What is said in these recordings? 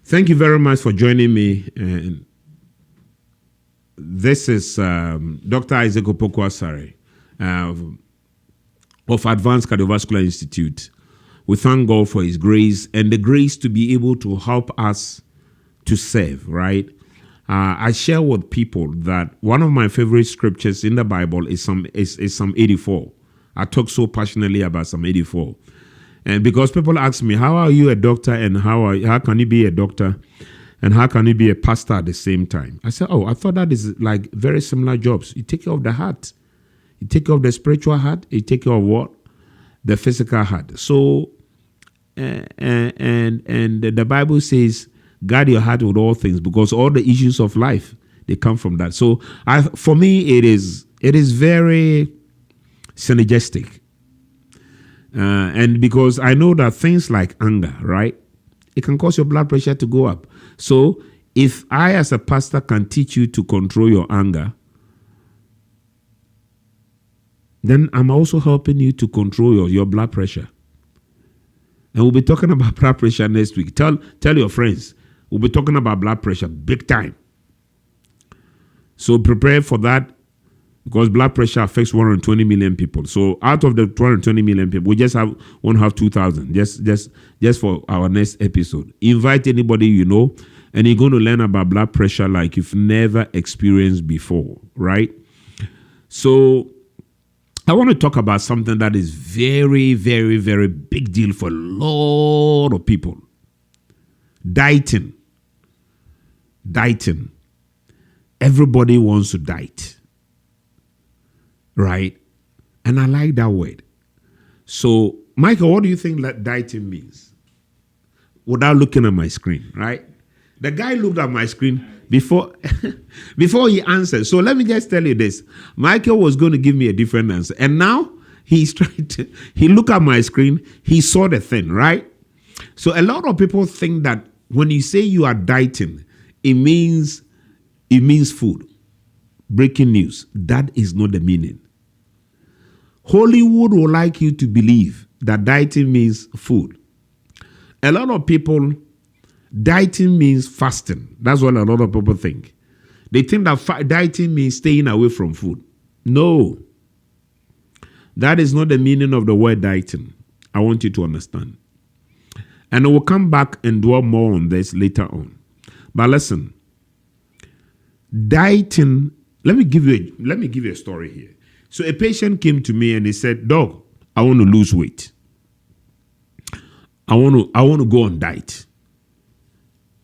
Thank you very much for joining me. And this is Dr. Isaac Opoku-Asare of Advanced Cardiovascular Institute. We thank God for His grace and the grace to be able to help us to serve, right? I share with people that one of my favorite scriptures in the Bible is Psalm 84. I talk so passionately about Psalm 84. And because people ask me, how are you a doctor and how can you be a doctor and how can you be a pastor at the same time? I said, I thought that is like very similar jobs. You take care of the heart. You take care of the spiritual heart. You take care of what? The physical heart. So, and the Bible says, guard your heart with all things, because all the issues of life, they come from that. So for me, it is very synergistic. And because I know that things like anger, right, it can cause your blood pressure to go up. So if I, as a pastor, can teach you to control your anger, then I'm also helping you to control your blood pressure. And we'll be talking about blood pressure next week. Tell your friends. We'll be talking about blood pressure big time. So prepare for that, because blood pressure affects 120 million people. So out of the 220 million people, we just won't have 2,000. Just for our next episode. Invite anybody you know, and you're going to learn about blood pressure like you've never experienced before, right? So I want to talk about something that is very, very, very big deal for a lot of people. Dieting. Everybody wants to diet. Right? And I like that word. So, Michael, what do you think that dieting means? Without looking at my screen, right? The guy looked at my screen before he answered. So let me just tell you this. Michael was going to give me a different answer. And now he looked at my screen, he saw the thing, right? So a lot of people think that when you say you are dieting, it means food. Breaking news. That is not the meaning. Hollywood would like you to believe that dieting means food. A lot of people, dieting means fasting. That's what a lot of people think. They think that dieting means staying away from food. No. That is not the meaning of the word dieting. I want you to understand. And I will come back and dwell more on this later on. But listen, dieting, let me give you a story here. So a patient came to me and he said, "Doc, I want to lose weight. I want to go on diet."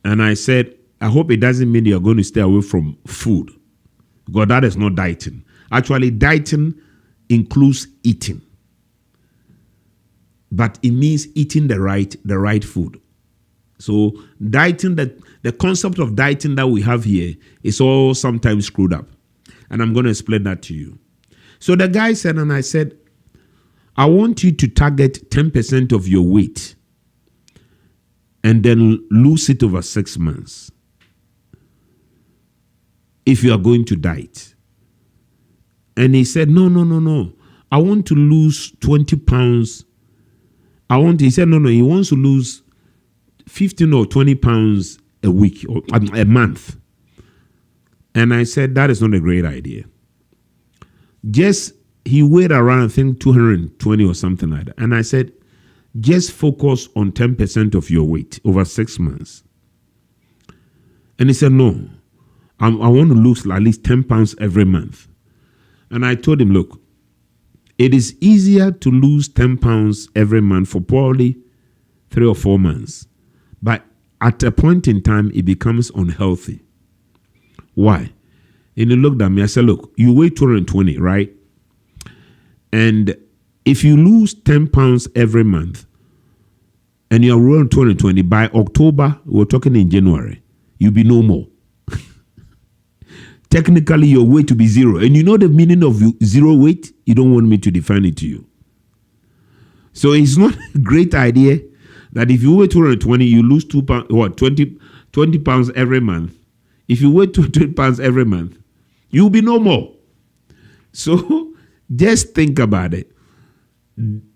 And I said, "I hope it doesn't mean you're going to stay away from food, because that is not dieting. Actually, dieting includes eating, but it means eating the right food. So dieting, the concept of dieting that we have here is all sometimes screwed up. And I'm going to explain that to you." So the guy said, and I said, "I want you to target 10% of your weight and then lose it over 6 months if you are going to diet." And he said, No. I want to lose 20 pounds. He said, no, he wants to lose 15 or 20 pounds a week or a month. And I said, that is not a great idea. He weighed around, I think, 220 or something like that. And I said, just focus on 10% of your weight over 6 months. And he said, no, I want to lose at least 10 pounds every month. And I told him, look, it is easier to lose 10 pounds every month for probably 3 or 4 months. But at a point in time, it becomes unhealthy. Why? And he looked at me. I said, look, you weigh 220, right? And if you lose 10 pounds every month and you're around 220, by October, we're talking in January, you'll be no more. Technically, your weight will be zero. And you know the meaning of zero weight? You don't want me to define it to you. So it's not a great idea that if you weigh 220, you lose 20 pounds every month. If you weigh 20 pounds every month, you'll be no more. So just think about it.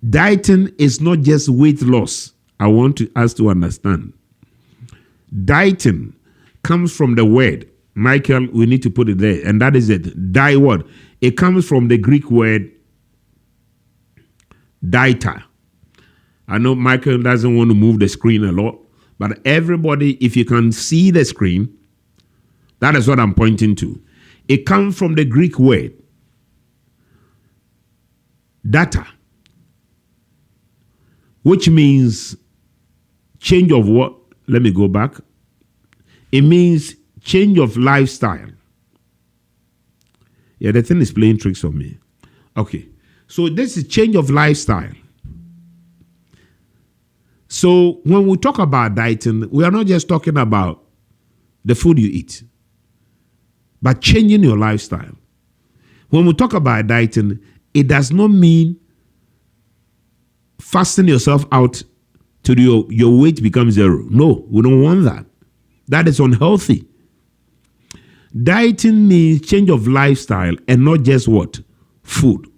Dieting is not just weight loss. I want us to understand. Dieting comes from the word. Michael, we need to put it there. And that is it. Die word. It comes from the Greek word dieta. I know Michael doesn't want to move the screen a lot, but everybody, if you can see the screen, that is what I'm pointing to. It comes from the Greek word data, which means change of what? Let me go back. It means change of lifestyle. Yeah, the thing is playing tricks on me. Okay, so this is change of lifestyle. So when we talk about dieting, we are not just talking about the food you eat, but changing your lifestyle. When we talk about dieting, it does not mean fasting yourself out till your weight becomes zero. No, we don't want that. That is unhealthy. Dieting means change of lifestyle and not just what? Food.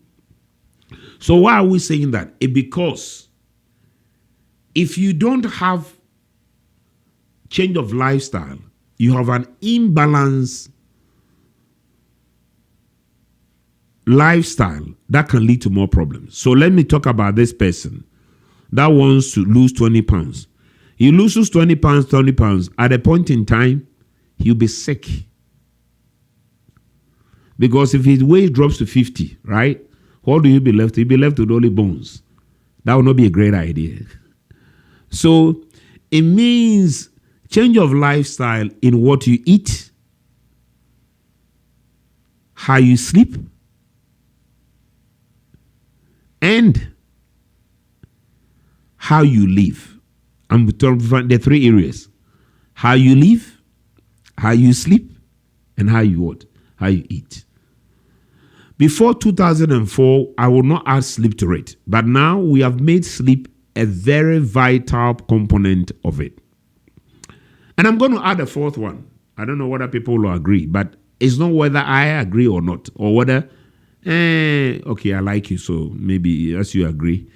So why are we saying that? Because if you don't have change of lifestyle, you have an imbalanced lifestyle that can lead to more problems. So let me talk about this person that wants to lose 20 pounds. He loses 20 pounds. At a point in time, he'll be sick. Because if his weight drops to 50, right? What do you be left? He'll be left with only bones. That would not be a great idea. So it means change of lifestyle in what you eat, how you sleep, and how you live. I'm talking about the three areas: how you live, how you sleep, and how you what? How you eat. Before 2004, I would not add sleep to it, but now we have made sleep a very vital component of it. And I'm going to add a fourth one. I don't know whether people will agree, but it's not whether I agree or not, or whether, okay, I like you, so maybe as you agree.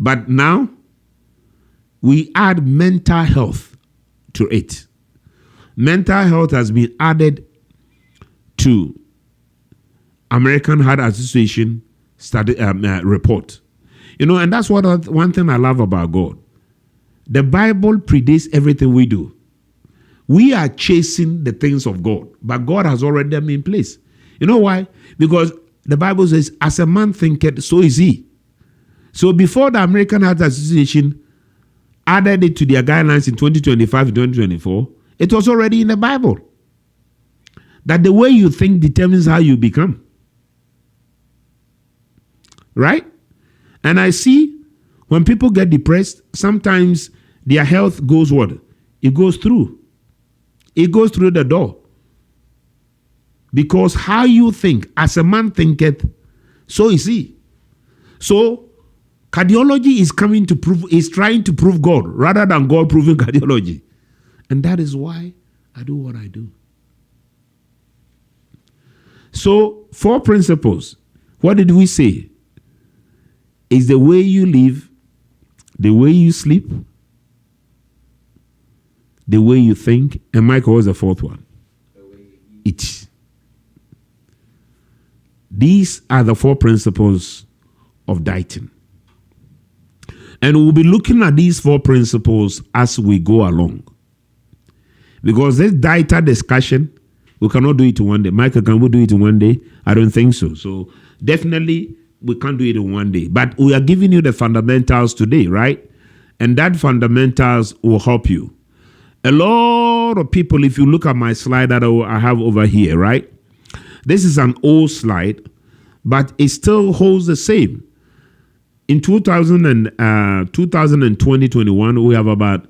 But now, we add mental health to it. Mental health has been added to American Heart Association study report. You know, and that's what one thing I love about God. The Bible predates everything we do. We are chasing the things of God, but God has already them in place. You know why? Because the Bible says, as a man thinketh, so is he. So before the American Heart Association added it to their guidelines in 2025, 2024, it was already in the Bible. That the way you think determines how you become. Right? And I see when people get depressed, sometimes their health goes what? It goes through. It goes through the door. Because how you think, as a man thinketh, so is he. So cardiology is trying to prove God rather than God proving cardiology. And that is why I do what I do. So 4 principles. What did we say? Is the way you live, the way you sleep, the way you think, and Michael was the 4th one. Eat. These are the 4 principles of dieting. And we'll be looking at these 4 principles as we go along. Because this dieta discussion, we cannot do it in one day. Michael, can we do it in one day? I don't think so. So definitely we can't do it in one day. But we are giving you the fundamentals today, right? And that fundamentals will help you. A lot of people, if you look at my slide that I have over here, right? This is an old slide, but it still holds the same. In 2020-21, we have about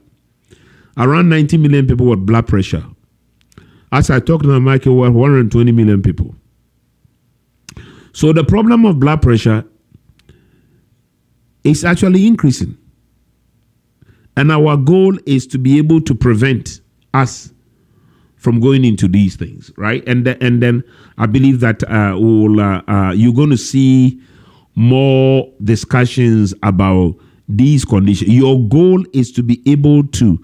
around 90 million people with blood pressure. As I talked to Michael, we have 120 million people. So the problem of blood pressure is actually increasing. And our goal is to be able to prevent us from going into these things, right? And then I believe that you're going to see more discussions about these conditions. Your goal is to be able to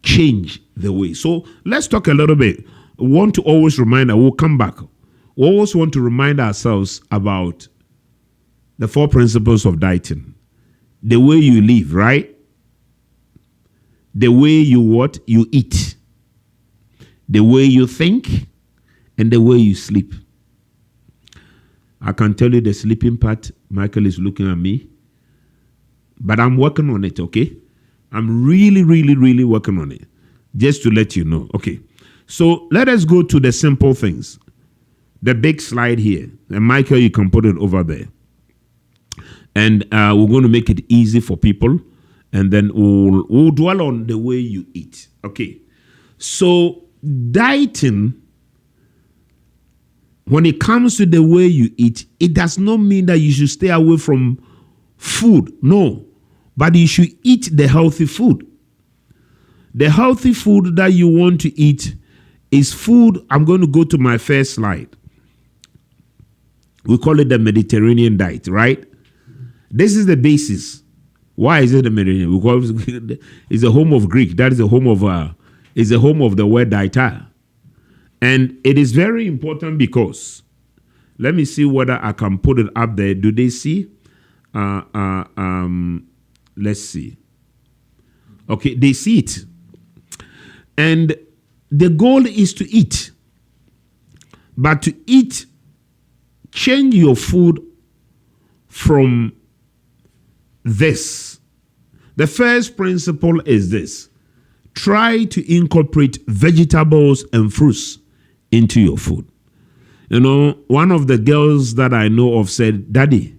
change the way. So let's talk a little bit. We want to always remind, we'll come back. We always want to remind ourselves about the 4 principles of dieting. The way you live, right? The way you eat. The way you think, and the way you sleep. I can tell you the sleeping part, Michael is looking at me. But I'm working on it, okay? I'm really, really, really working on it. Just to let you know. Okay. So let us go to the simple things. The big slide here. And Michael, you can put it over there. And we're going to make it easy for people. And then we'll dwell on the way you eat. Okay. So dieting, when it comes to the way you eat, it does not mean that you should stay away from food. No. But you should eat the healthy food. The healthy food that you want to eat is food. I'm going to go to my first slide. We call it the Mediterranean diet, right? This is the basis. Why is it the Mediterranean? Because it's the home of Greek. That is the home of the word dieta. And it is very important because, let me see whether I can put it up there. Do they see? Let's see. Okay, they see it. And the goal is to eat. But to eat, change your food from this. The first principle is this. Try to incorporate vegetables and fruits into your food. You know, one of the girls that I know of said, Daddy,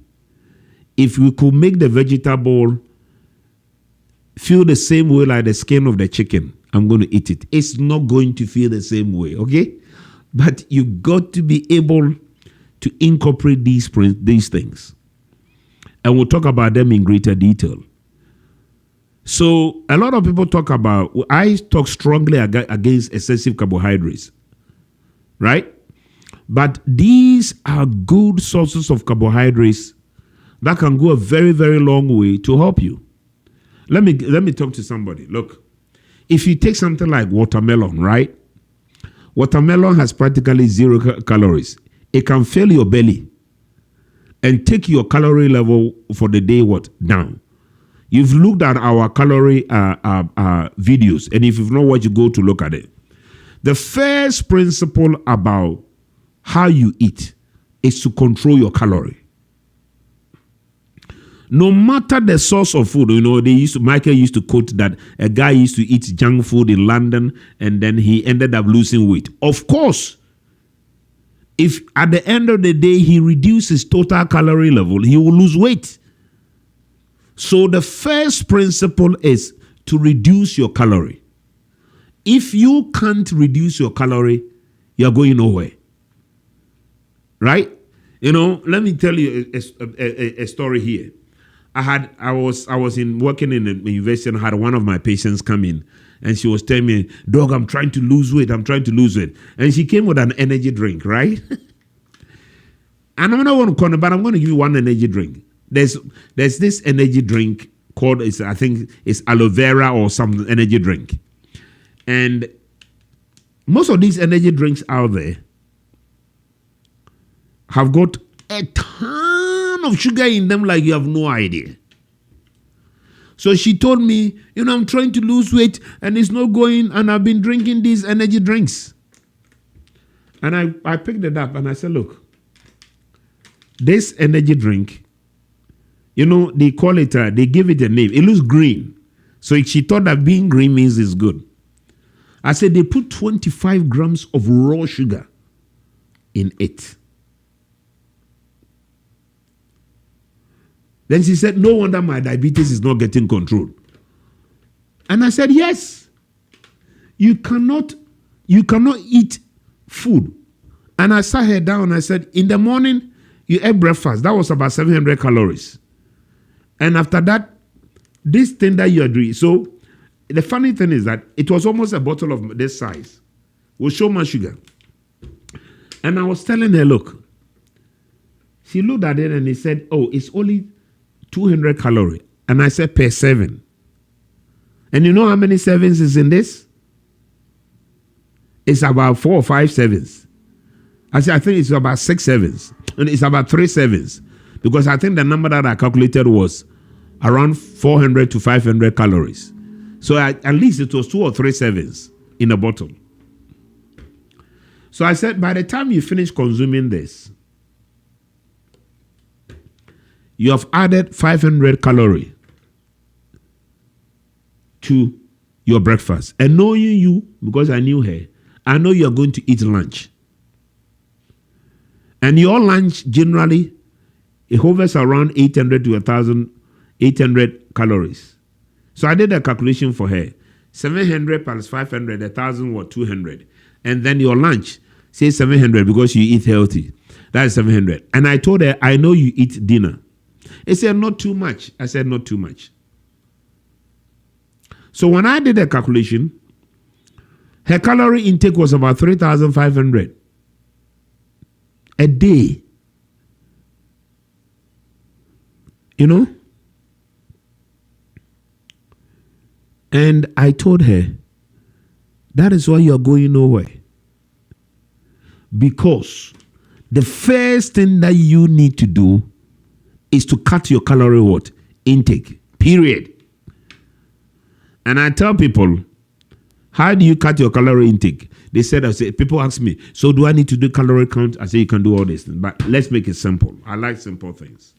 if we could make the vegetable feel the same way like the skin of the chicken, I'm going to eat it. It's not going to feel the same way, okay? But you got to be able to incorporate these things. And we'll talk about them in greater detail. So a lot of people I talk strongly against excessive carbohydrates, right? But these are good sources of carbohydrates that can go a very, very long way to help you. Let me talk to somebody. Look, if you take something like watermelon, right? Watermelon has practically 0 calories. It can fill your belly and take your calorie level for the day down. You've looked at our calorie videos, and if you've not watched, you go to look at it. The first principle about how you eat is to control your calorie. No matter the source of food, you know, Michael used to quote that a guy used to eat junk food in London and then he ended up losing weight. Of course, if at the end of the day he reduces total calorie level, he will lose weight. So the first principle is to reduce your calorie. If you can't reduce your calorie, you're going nowhere. Right? You know, let me tell you a story here. I was working in a university and I had one of my patients come in and she was telling me, Dog, I'm trying to lose weight. And she came with an energy drink, right? And I'm not going to corner, but I'm going to give you one energy drink. There's this energy drink called, I think it's aloe vera or some energy drink. And most of these energy drinks out there have got a ton of sugar in them like you have no idea. So she told me, you know, I'm trying to lose weight and it's not going, and I've been drinking these energy drinks. And I picked it up and I said, look, this energy drink, you know, they call it, they give it a name. It looks green. So she thought that being green means it's good. I said, they put 25 grams of raw sugar in it. Then she said, no wonder my diabetes is not getting controlled. And I said, yes, you cannot eat food. And I sat her down and I said, in the morning, you ate breakfast. That was about 700 calories. And after that, this thing that you are doing. So the funny thing is that it was almost a bottle of this size with so much sugar. And I was telling her, look, she looked at it and he said, oh, it's only 200 calories. And I said, per 7. And you know how many servings is in this? It's about 4 or 5 servings. I think it's about 6 servings. And it's about 3 servings. Because I think the number that I calculated was around 400 to 500 calories. So at least it was 2 or 3 servings in a bottle. So I said, by the time you finish consuming this, you have added 500 calories to your breakfast. And knowing you, because I knew her, I know you are going to eat lunch. And your lunch generally, it hovers around 800 to 1,800 calories. So I did a calculation for her. 700 plus 500, 1,000 or 200. And then your lunch, say 700 because you eat healthy. That is 700. And I told her, I know you eat dinner. She said, not too much. I said, not too much. So when I did the calculation, her calorie intake was about 3,500 a day. You know? And I told her, that is why you are going nowhere. Because the first thing that you need to do is to cut your calorie what? Intake. Period. And I tell people, how do you cut your calorie intake? They said, people ask me, so do I need to do calorie count? I say, you can do all this. But let's make it simple. I like simple things.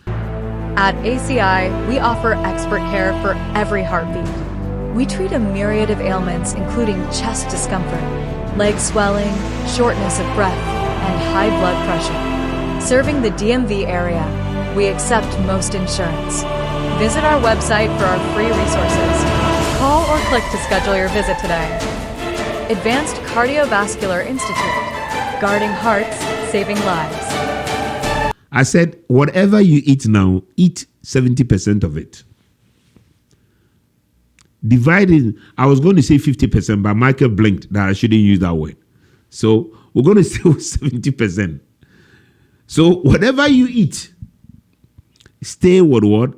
At ACI, we offer expert care for every heartbeat. We treat a myriad of ailments, including chest discomfort, leg swelling, shortness of breath, and high blood pressure. Serving the DMV area, we accept most insurance. Visit our website for our free resources. Call or click to schedule your visit today. Advanced Cardiovascular Institute, guarding hearts, saving lives. I said, whatever you eat now, eat 70% of it. Divided, I was going to say 50%, but Michael blinked that I shouldn't use that word. So we're going to say 70%. So whatever you eat, stay with what?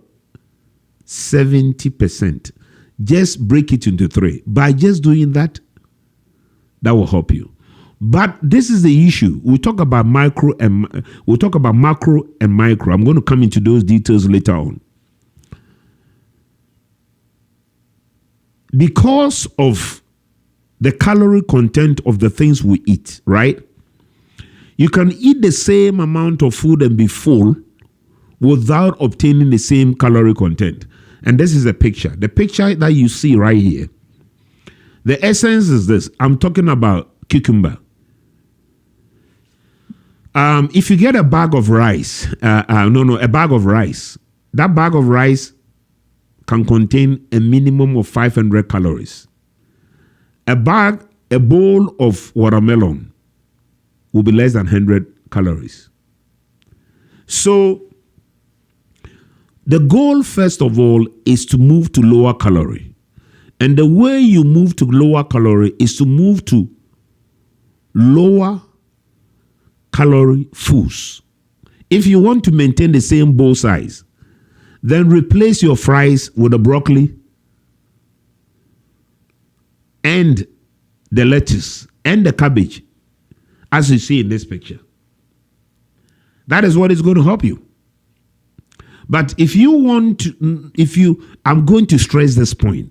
70%. Just break it into 3. By just doing that, that will help you. But this is the issue. We talk about macro and micro. I'm going to come into those details later on. Because of the calorie content of the things we eat, right? You can eat the same amount of food and be full without obtaining the same calorie content. And this is a picture. The picture that you see right here. The essence is this. I'm talking about cucumber. If you get a bag of rice, a bag of rice, that bag of rice can contain a minimum of 500 calories. A bowl of watermelon will be less than 100 calories. So, the goal, first of all, is to move to lower calorie. And the way you move to lower calorie is to move to lower calorie foods. If you want to maintain the same bowl size, then replace your fries with the broccoli and the lettuce and the cabbage, as you see in this picture. That is what is going to help you. But if you want to, I'm going to stress this point.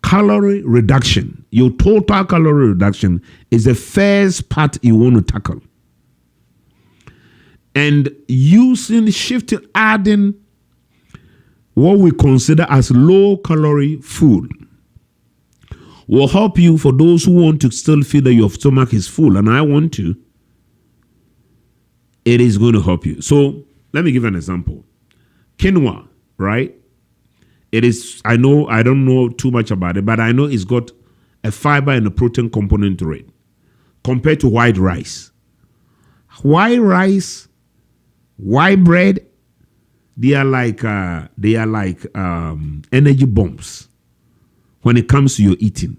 Calorie reduction, your total calorie reduction is the first part you want to tackle. And adding what we consider as low calorie food will help you for those who want to still feel that your stomach is full. And I want to. It is going to help you. So let me give an example. Quinoa, right? It is, I don't know too much about it, but I know it's got a fiber and a protein component to it compared to white rice. White rice, white bread, they are like energy bombs when it comes to your eating.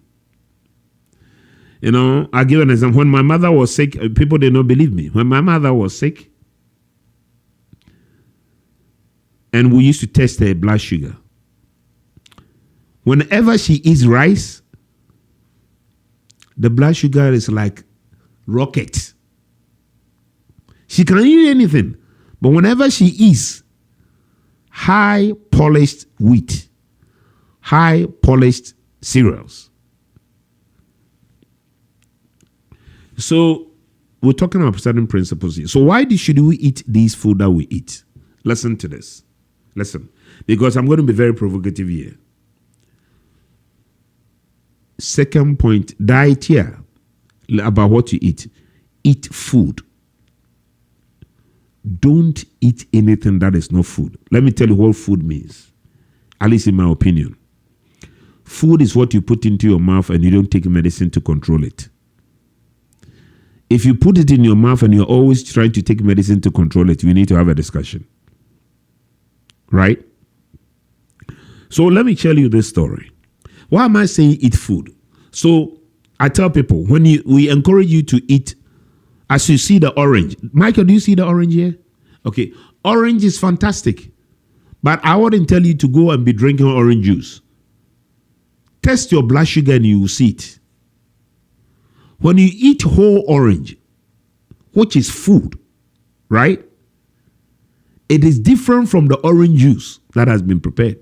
You know, I'll give an example. When my mother was sick, people did not believe me. When my mother was sick, and we used to test her blood sugar, Whenever she eats rice, the blood sugar is like rocket. She can eat anything, but whenever she eats high polished wheat, high polished cereals. So we're talking about certain principles here. So why should we eat these food that we eat? Listen to this. Listen, because I'm going to be very provocative here. Second point, diet here, about what you eat. Eat food. Don't eat anything that is not food. Let me tell you what food means, at least in my opinion. Food is what you put into your mouth and you don't take medicine to control it. If you put it in your mouth and you're always trying to take medicine to control it, we need to have a discussion. Right? So let me tell you this story. Why am I saying eat food? So I tell people, when we encourage you to eat, as you see the orange. Michael, do you see the orange here? Okay. Orange is fantastic. But I wouldn't tell you to go and be drinking orange juice. Test your blood sugar and you will see it. When you eat whole orange, which is food, right? It is different from the orange juice that has been prepared.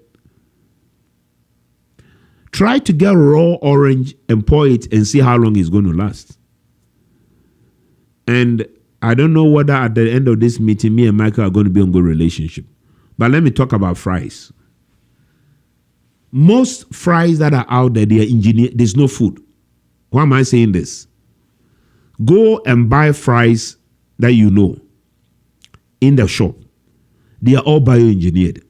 Try to get raw orange and pour it and see how long it's going to last. And I don't know whether at the end of this meeting, me and Michael are going to be in a good relationship. But let me talk about fries. Most fries that are out there, they are engineered. There's no food. Why am I saying this? Go and buy fries that you know in the shop. They are all bioengineered.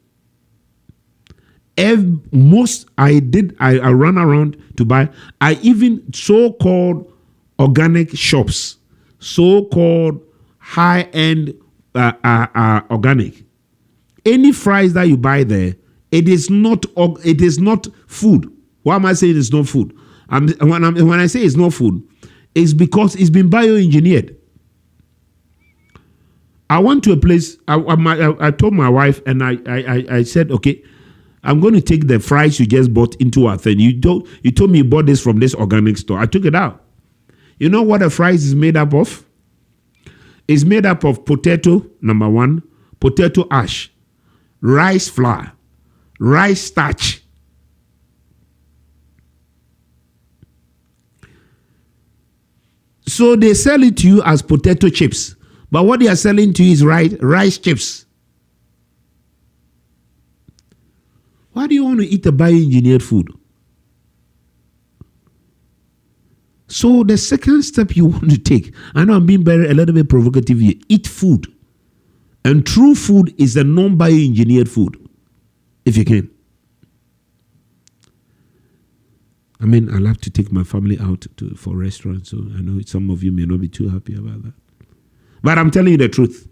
I run around to buy. I even so-called organic shops, so-called high-end organic. Any fries that you buy there, it is not food. Why am I saying it's not food? When I say it's not food, it's because it's been bioengineered. I went to a place. I told my wife, and I said, okay, I'm going to take the fries you just bought into our thing. You told me you bought this from this organic store. I took it out. You know what a fries is made up of? It's made up of potato, number one, potato ash, rice flour, rice starch. So they sell it to you as potato chips. But what they are selling to you is rice chips. Why do you want to eat a bioengineered food? So the second step you want to take, I know I'm being a little bit provocative here, eat food. And true food is a non-bioengineered food, if you can. I mean, I love to take my family out for restaurants, so I know some of you may not be too happy about that. But I'm telling you the truth.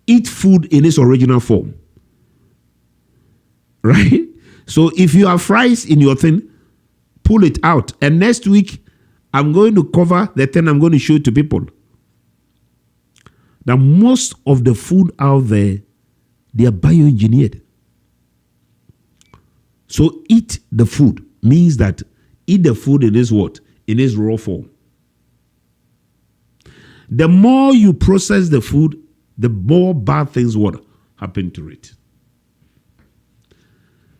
Eat food in its original form. Right? So if you have fries in your thing, pull it out. And next week, I'm going to cover the thing I'm going to show to people. That most of the food out there, they are bioengineered. So eat the food means that eat the food in its what? In its raw form. The more you process the food, the more bad things would happen to it.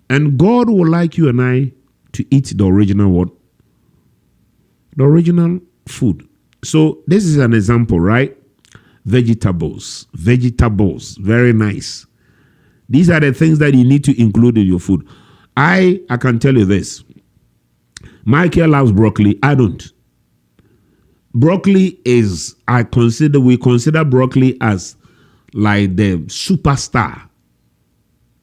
And God would like you and I to eat the original what? The original food. So this is an example, right? Vegetables, very nice. These are the things that you need to include in your food. I can tell you this. Michael loves broccoli. I don't. Broccoli is, we consider broccoli as like the superstar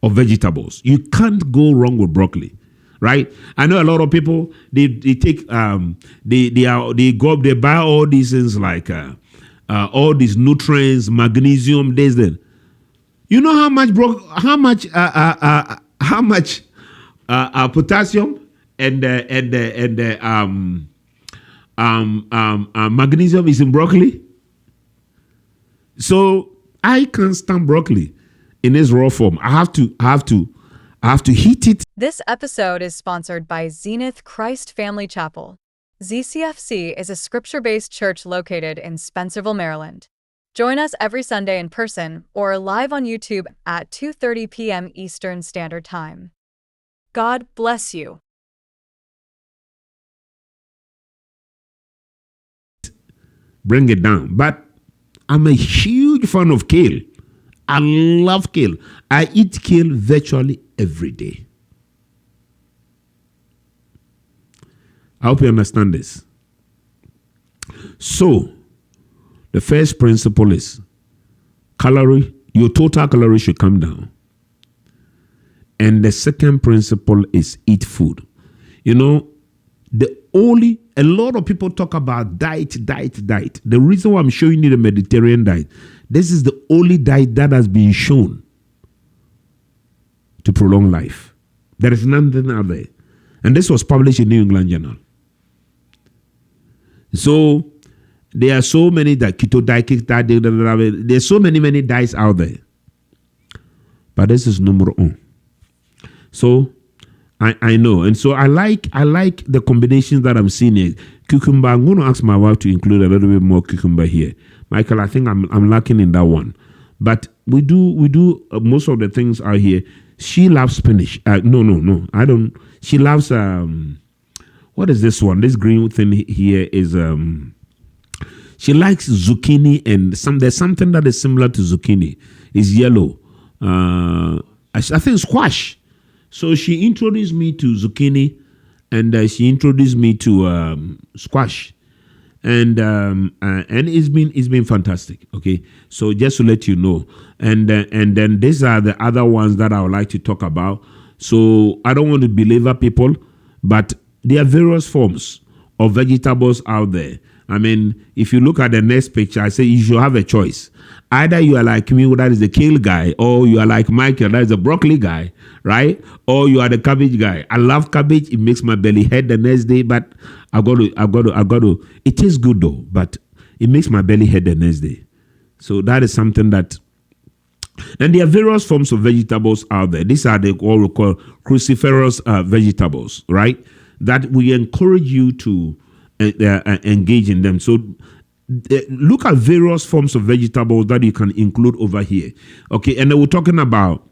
of vegetables. You can't go wrong with broccoli, right? I know a lot of people, they take, they buy all these things like all these nutrients, magnesium, this, then. You know how much potassium and magnesium is in broccoli? So I can't stand broccoli in its raw form. I have to I have to heat it. This episode is sponsored by Zenith Christ Family Chapel. ZCFC is a scripture-based church located in Spencerville, Maryland. Join us every Sunday in person or live on YouTube at 2:30 p.m. Eastern Standard Time. God bless you. Bring it down. But I'm a huge fan of kale. I love kale. I eat kale virtually every day. I hope you understand this. So, the first principle is your total calorie should come down. And the second principle is eat food. You know, a lot of people talk about diet. The reason why I'm showing you the Mediterranean diet, this is the only diet that has been shown to prolong life. There is nothing out there. And this was published in New England Journal. So there are so many keto diet, there's so many diets out there. But this is number one. So I know. And so I like the combinations that I'm seeing here. Cucumber, I'm going to ask my wife to include a little bit more cucumber here. Michael, I think I'm lacking in that one. But we do most of the things out here. She loves spinach. No, I don't. She loves, what is this one? This green thing here is, she likes zucchini and there's something that is similar to zucchini. It's yellow. I think squash. So she introduced me to zucchini, and she introduced me to squash, and it's been fantastic. Okay, so just to let you know, and then these are the other ones that I would like to talk about. So I don't want to belabor people, but there are various forms of vegetables out there. I mean, if you look at the next picture, I say you should have a choice. Either you are like me, that is the kale guy, or you are like Michael, that is the broccoli guy, right? Or you are the cabbage guy. I love cabbage. It makes my belly hurt the next day, but I got to. It tastes good though, but it makes my belly hurt the next day. So that is something that. And there are various forms of vegetables out there. These are what we call cruciferous vegetables, right? That we encourage you to engage in them. So look at various forms of vegetables that you can include over here. Okay, and then we're talking about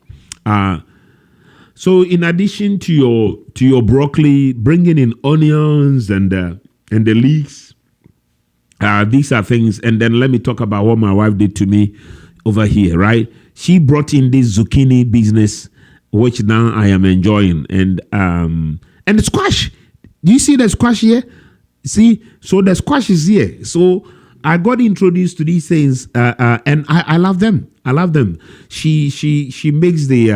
so in addition to your broccoli, bringing in onions and the leeks. These are things, and then let me talk about what my wife did to me over here, right? She brought in this zucchini business, which now I am enjoying, and the squash. Do you see the squash here? See, so the squash is here. So I got introduced to these things, and I love them. I love them. She makes the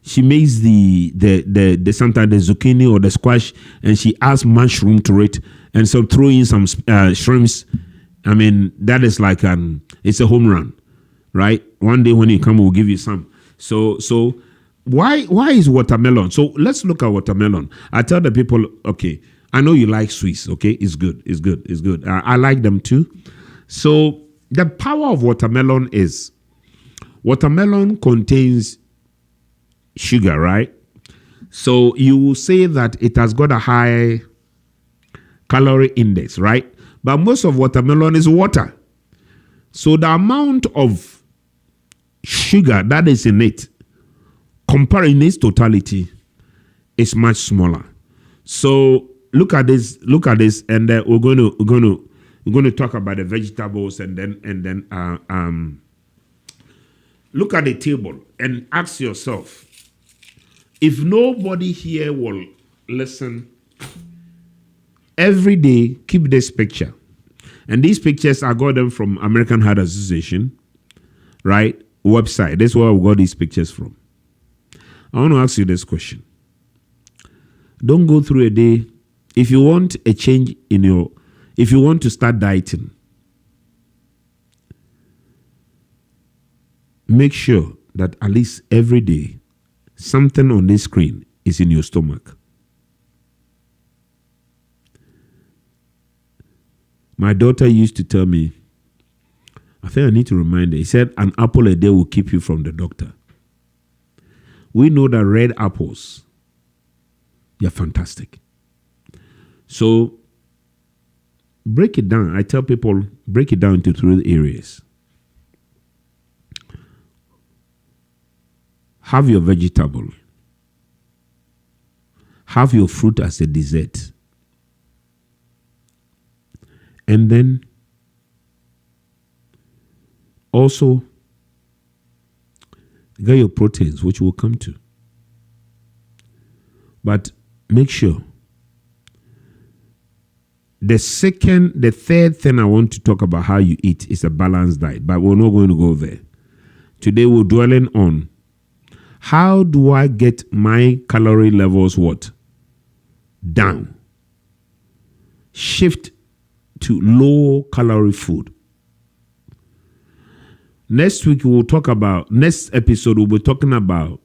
sometimes the zucchini or the squash, and she adds mushroom to it, and so throw in some shrimps. I mean, that is like it's a home run, right? One day when you come, we'll give you some. So why is watermelon? So let's look at watermelon. I tell the people, okay, I know you like sweets, okay? It's good. I like them too. So the power of watermelon is, watermelon contains sugar, right? So you will say that it has got a high calorie index, right? But most of watermelon is water. So the amount of sugar that is in it, compared in its totality, is much smaller. So look at this, and we're going to talk about the vegetables, and then look at the table and ask yourself, if nobody here will listen every day, keep this picture. And these pictures, I got them from American Heart Association, right? Website. That's where we got these pictures from. I want to ask you this question. Don't go through a day. If you want a change if you want to start dieting, make sure that at least every day, something on this screen is in your stomach. My daughter used to tell me, I think I need to remind her, he said, an apple a day will keep you from the doctor. we know that red apples, they're fantastic. So break it down. I tell people, break it down into 3 areas. Have your vegetable. Have your fruit as a dessert. And then also get your proteins, which we'll come to. But make sure. The third thing I want to talk about how you eat is a balanced diet, but we're not going to go there. Today we're dwelling on how do I get my calorie levels down? Shift to low calorie food. Next episode we'll be talking about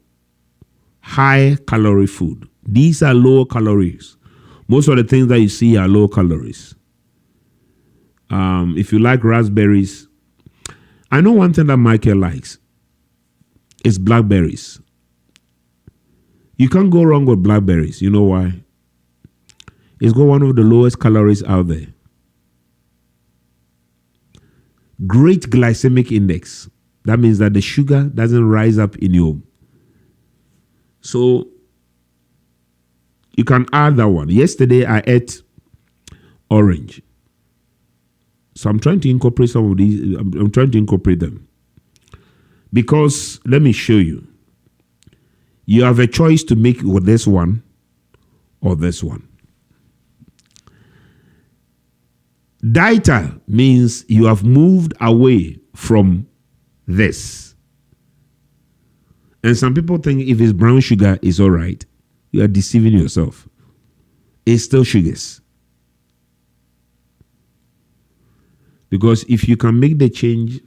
high calorie food. These are low calories. Most of the things that you see are low calories. If you like raspberries, I know one thing that Michael likes is blackberries. You can't go wrong with blackberries. You know why? It's got one of the lowest calories out there. Great glycemic index. That means that the sugar doesn't rise up in you. So you can add that one. Yesterday I ate orange. So I'm trying to incorporate some of these. I'm trying to incorporate them. Because let me show you. You have a choice to make with this one or this one. Dieta means you have moved away from this. And some people think if it's brown sugar, it's all right. You are deceiving yourself. It's still sugars. Because if you can make the change,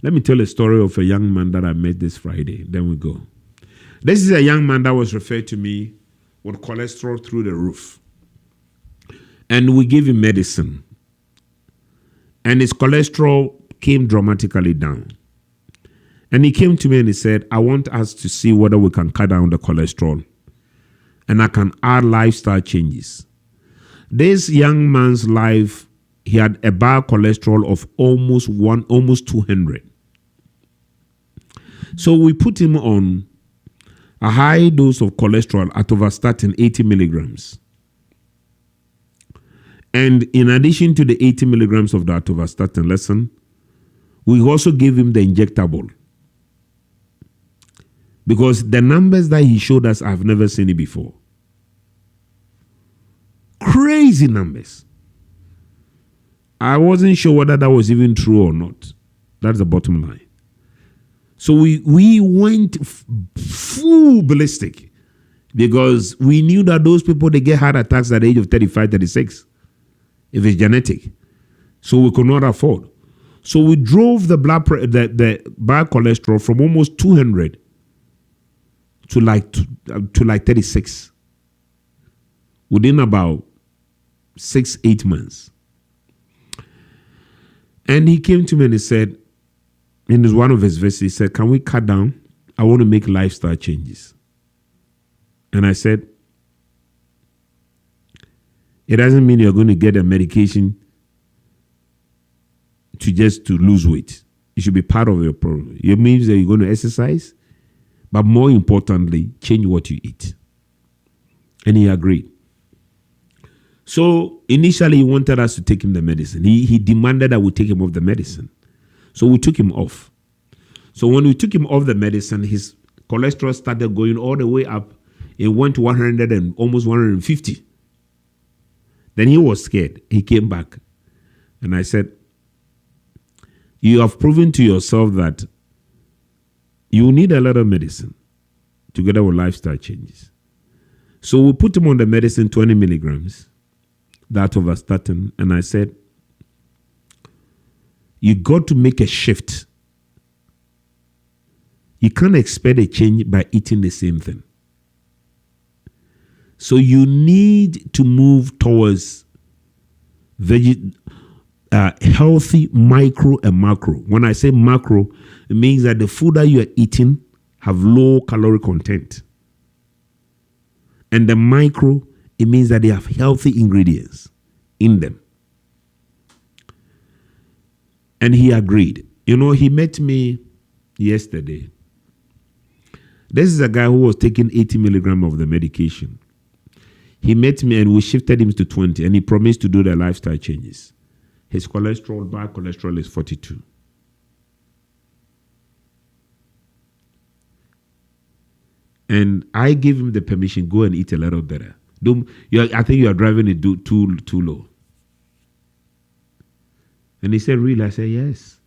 let me tell a story of a young man that I met this Friday. Then we go. This is a young man that was referred to me with cholesterol through the roof. And we gave him medicine. And his cholesterol came dramatically down. And he came to me and he said, I want us to see whether we can cut down the cholesterol. And I can add lifestyle changes. This young man's life, he had a bad cholesterol of almost 200. So we put him on a high dose of cholesterol at atorvastatin 80 milligrams. And in addition to the 80 milligrams of the atorvastatin, listen, we also gave him the injectable. Because the numbers that he showed us, I've never seen it before. Crazy numbers. I wasn't sure whether that was even true or not. That's the bottom line. So we went full ballistic because we knew that those people, they get heart attacks at the age of 35, 36, if it's genetic. So we could not afford. So we drove the the bad cholesterol from almost 200 to like 36 within about 6-8 months. And he came to me and he said, in one of his visits, he said, can we cut down? I want to make lifestyle changes. And I said, it doesn't mean you're going to get a medication to lose weight. It should be part of your program. It means that you're going to exercise, but more importantly, change what you eat. And he agreed. So initially, he wanted us to take him the medicine. He demanded that we take him off the medicine. So we took him off. So when we took him off the medicine, his cholesterol started going all the way up. It went to 100 and almost 150. Then he was scared. He came back. And I said, you have proven to yourself that you need a lot of medicine together with lifestyle changes. So we put him on the medicine, 20 milligrams, that atorvastatin. And I said, you got to make a shift. You can't expect a change by eating the same thing. So you need to move towards healthy micro and macro. When I say macro, it means that the food that you are eating have low calorie content. And the micro, it means that they have healthy ingredients in them. And he agreed. You know, he met me yesterday. This is a guy who was taking 80 milligrams of the medication. He met me and we shifted him to 20, and he promised to do the lifestyle changes. His cholesterol, bad cholesterol, is 42. And I gave him the permission, go and eat a little better. I think you are driving it too low. And he said, really? I said, yes.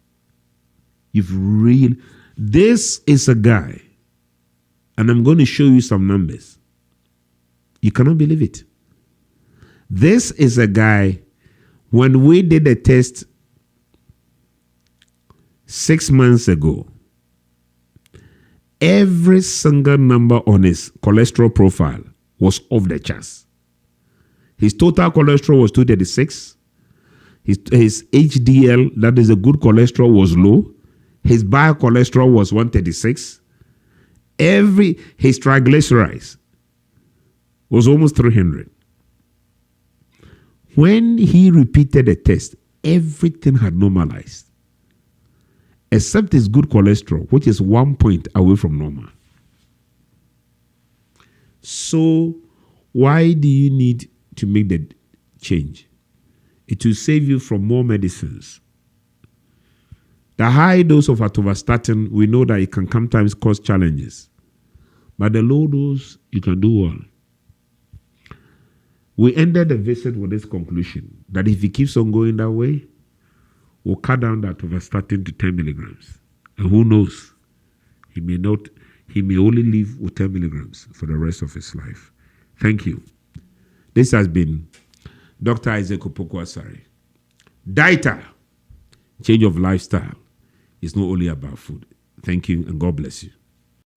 This is a guy, and I'm going to show you some numbers. You cannot believe it. This is a guy, when we did a test 6 months ago, every single number on his cholesterol profile was off the charts. His total cholesterol was 236. His HDL, that is a good cholesterol, was low. His bad cholesterol was 136. His triglycerides was almost 300. When he repeated the test, everything had normalized, except his good cholesterol, which is 1 point away from normal. So why do you need to make the change? It will save you from more medicines. The high dose of atorvastatin, we know that it can sometimes cause challenges. But the low dose, you can do well. We ended the visit with this conclusion, that if he keeps on going that way, we'll cut down that atorvastatin to 10 milligrams. And who knows, he may only live with 10 milligrams for the rest of his life. Thank you. This has been Dr. Isaac Opoku-Asare. Dieta, change of lifestyle, is not only about food. Thank you, and God bless you.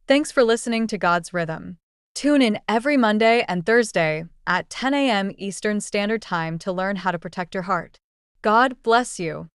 Thanks for listening to God's Rhythm. Tune in every Monday and Thursday at 10 a.m. Eastern Standard Time to learn how to protect your heart. God bless you.